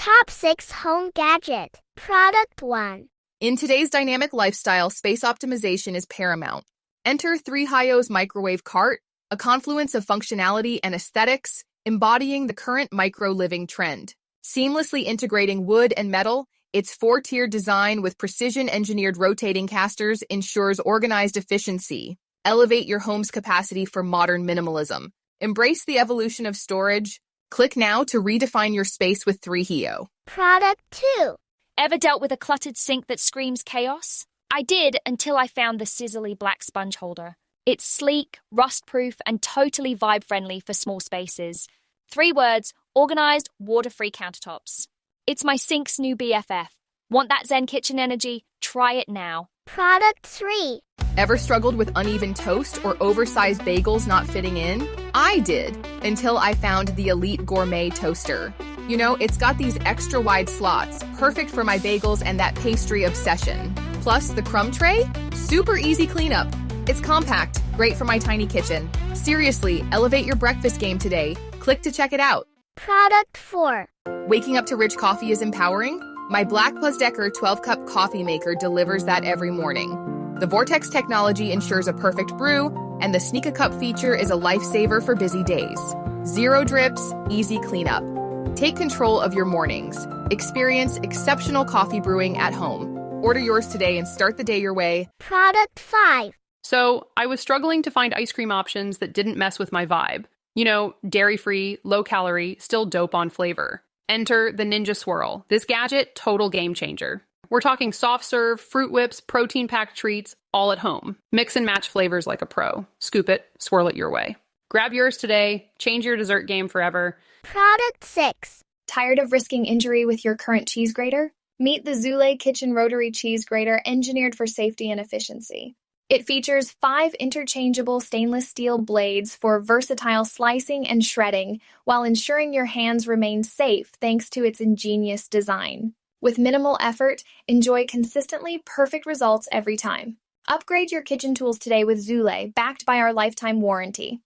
Top 6 Home Gadget. Product 1. In today's dynamic lifestyle, space optimization is paramount. Enter 3Hio's microwave cart, a confluence of functionality and aesthetics, embodying the current micro-living trend. Seamlessly integrating wood and metal, its four-tier design with precision-engineered rotating casters ensures organized efficiency. Elevate your home's capacity for modern minimalism. Embrace the evolution of storage. Click now to redefine your space with 3Hio. Product 2. Ever dealt with a cluttered sink that screams chaos? I did until I found the sizzly black sponge holder. It's sleek, rust-proof, and totally vibe-friendly for small spaces. 3 words: organized, water-free countertops. It's my sink's new BFF. Want that Zen kitchen energy? Try it now. Product 3. Ever struggled with uneven toast or oversized bagels not fitting in? I did, until I found the Elite Gourmet toaster. You know, it's got these extra wide slots, perfect for my bagels and that pastry obsession. Plus, the crumb tray? Super easy cleanup. It's compact, great for my tiny kitchen. Seriously, elevate your breakfast game today. Click to check it out. Product 4. Waking up to rich coffee is empowering? My Black Plus Decker 12-cup coffee maker delivers that every morning. The Vortex technology ensures a perfect brew, and the Sneak a Cup feature is a lifesaver for busy days. 0 drips, easy cleanup. Take control of your mornings. Experience exceptional coffee brewing at home. Order yours today and start the day your way. Product 5. So I was struggling to find ice cream options that didn't mess with my vibe. You know, dairy-free, low-calorie, still dope on flavor. Enter the Ninja Swirl. This gadget, total game changer. We're talking soft serve, fruit whips, protein-packed treats, all at home. Mix and match flavors like a pro. Scoop it, swirl it your way. Grab yours today, change your dessert game forever. Product 6. Tired of risking injury with your current cheese grater? Meet the Zoule Kitchen rotary cheese grater engineered for safety and efficiency. It features 5 interchangeable stainless steel blades for versatile slicing and shredding, while ensuring your hands remain safe thanks to its ingenious design. With minimal effort, enjoy consistently perfect results every time. Upgrade your kitchen tools today with Zoule, backed by our lifetime warranty.